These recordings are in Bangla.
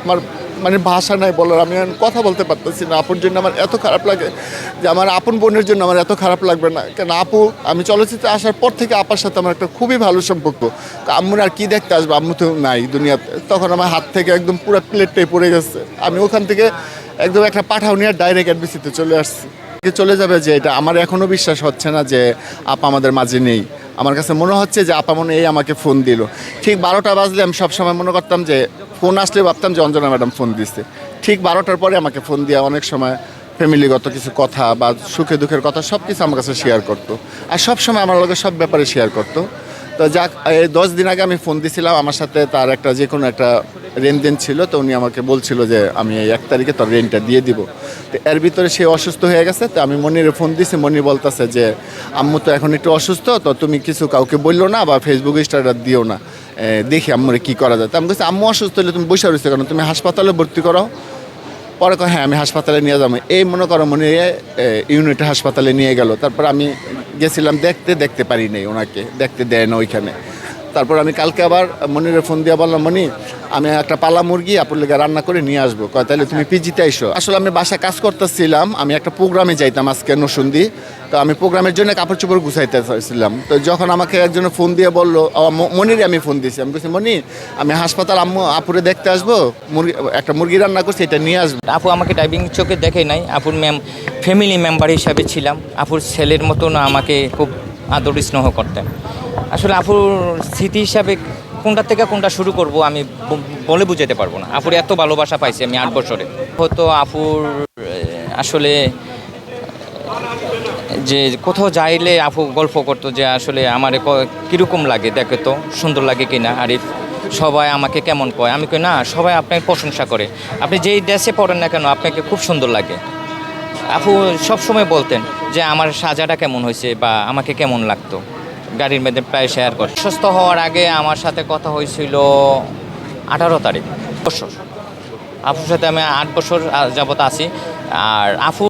আমার মানে ভাষা নাই বলার, আমি এখন কথা বলতে পারতেছি না। আপুর জন্য আমার এত খারাপ লাগে যে আমার আপন বোনের জন্য আমার এত খারাপ লাগবে না কেন। আপু, আমি চলচ্চিত্রে আসার পর থেকে আপার সাথে আমার একটা খুবই ভালো সম্পর্ক। আম্মুর আর কি দেখতে আসবে, আম্মু তো নাই দুনিয়াতে। তখন আমার হাত থেকে একদম পুরো প্লেটটাই পড়ে গেছে। আমি ওখান থেকে একদম একটা পাঠাও নিয়ে ডাইরেক্ট এডমিসিতে চলে আসছি। চলে যাবে যে এটা আমার এখনও বিশ্বাস হচ্ছে না যে আপা আমাদের মাঝে নেই। আমার কাছে মনে হচ্ছে যে আপা মনে এই আমাকে ফোন দিল। ঠিক 12টা বাজলে আমি সবসময় মনে করতাম যে ফোন আসলে ভাবতাম যে অঞ্জনা ম্যাডাম ফোন দিচ্ছে। ঠিক 12টার পরে আমাকে ফোন দিয়ে অনেক সময় ফ্যামিলিগত কিছু কথা বা সুখে দুঃখের কথা সব কিছু আমার কাছে শেয়ার করতো। আর সব সময় আমার লগে সব ব্যাপারে শেয়ার করতো। তো যাক, এই 10 দিন আগে আমি ফোন দিছিলাম, আমার সাথে তার একটা যে কোনো একটা লেনদেন ছিল। তো উনি আমাকে বলছিল যে আমি এই 1 তারিখে তোর রেন্টটা দিয়ে দিব। তো এর ভিতরে সে অসুস্থ হয়ে গেছে। তো আমি মনিরে ফোন দিছি, মনির বলতেছে যে আম্মু তো এখন একটু অসুস্থ, তো তুমি কিছু কাউকে বললো না বা ফেসবুকে স্ট্যাটাস দিও না, দেখি আম্মুরে কী করা যায়। তো আমি বলছি আম্মু অসুস্থ হলে তুমি বসে রয়েছো কেন, তুমি হাসপাতালে ভর্তি করো। পরে কয় হ্যাঁ আমি হাসপাতালে নিয়ে যাবো। এই মনে করো মনে ইউনিটে হাসপাতালে নিয়ে গেল। তারপর আমি গেছিলাম দেখতে পারি নাই, ওনাকে দেখতে দেয় না ওইখানে। তারপর আমি কালকে আবার মনিরে ফোন দিয়ে বললাম, মনি আমি একটা পালা মুরগি আপুর লেগে রান্না করে নিয়ে আসবো। কয় তাহলে তুমি পিজিতে আইসো। আসলে আমি বাসায় কাজ করতেছিলাম, আমি একটা প্রোগ্রামে যাইতাম আজকে নসুন্দি। তো আমি প্রোগ্রামের জন্য কাপড় চোপড় গুছাইতে চাইছিলাম। তো যখন আমাকে একজন ফোন দিয়ে বললো, মনিরে আমি ফোন দিয়েছি, আমি বলছি মনি আমি হাসপাতাল আপুরে দেখতে আসবো, একটা মুরগি রান্না করছি, এটা নিয়ে আসবো। আপু আমাকে ডাইভিং চোখে দেখে নাই, আপুর ফ্যামিলি মেম্বার হিসাবে ছিলাম। আপুর ছেলের মতন আমাকে খুব আদর স্নেহ করতেন। আসলে আপুর স্মৃতি হিসাবে কোনটা থেকে কোনটা শুরু করব আমি বলে বুঝাতে পারবো না। আপুর এত ভালোবাসা পাইছি আমি 8 বছরে। হয়তো আপুর আসলে যে কোথাও যাইলে আপু গল্প করতো যে আসলে আমার কীরকম লাগে, দেখে তো সুন্দর লাগে কিনা আরিফ, সবাই আমাকে কেমন কয়। আমি কই না, সবাই আপনাকে প্রশংসা করে, আপনি যেই ড্রেসে পড়েন না কেন আপনাকে খুব সুন্দর লাগে। আপু সবসময় বলতেন যে আমার সাজাটা কেমন হয়েছে বা আমাকে কেমন লাগতো, গাড়ির মধ্যে প্রায় শেয়ার করে। সুস্থ হওয়ার আগে আমার সাথে কথা হয়েছিল 18 তারিখ বছর। আপুর সাথে আমি 8 বছর যাবত আছি। আর আপু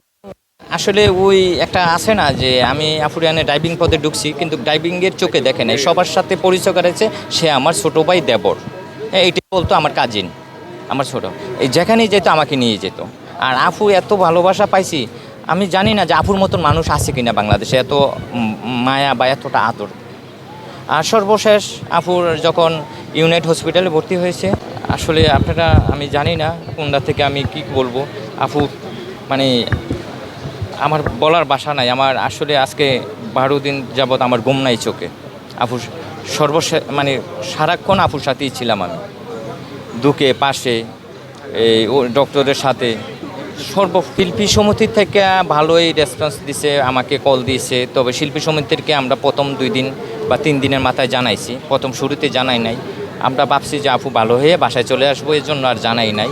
আসলে ওই একটা আছে না যে আমি আফুরিয়ানে ড্রাইভিং পদে ঢুকছি, কিন্তু ড্রাইভিংয়ের চোখে দেখে নাই, সবার সাথে পরিচয় করেছে সে আমার ছোটো ভাই দেবর। এইটি বলতো আমার কাজিন, আমার ছোটো, এই যেখানেই যেত আমাকে নিয়ে যেত। আর আফু এত ভালোবাসা পাইছি, আমি জানি না যে আফুর মতন মানুষ আছে কিনা বাংলাদেশে, এত মায়া বা এতটা আদর। আর সর্বশেষ আফুর যখন ইউনাইট হসপিটালে ভর্তি হয়েছে, আসলে আপনারা আমি জানি না কোনটা থেকে আমি কি বলবো। আফু মানে আমার বলার ভাষা নাই। আমার আসলে আজকে 12 দিন যাবৎ আমার ঘুম নাই চোখে। আপুর সর্বশেষ মানে সারাক্ষণ আপুর সাথেই ছিলাম আমি, দুঃখে পাশে, এই ডক্টরের সাথে। শিল্পী সমিতির থেকে ভালোই রেসপন্স দিছে, আমাকে কল দিয়েছে। তবে শিল্পী সমিতিকে আমরা প্রথম 2 দিন বা 3 দিনের মাথায় জানাইছি, প্রথম শুরুতে জানাই নাই। আমরা ভাবছি যে আপু ভালো হয়ে বাসায় চলে আসবো, এই জন্য আর জানাই নাই।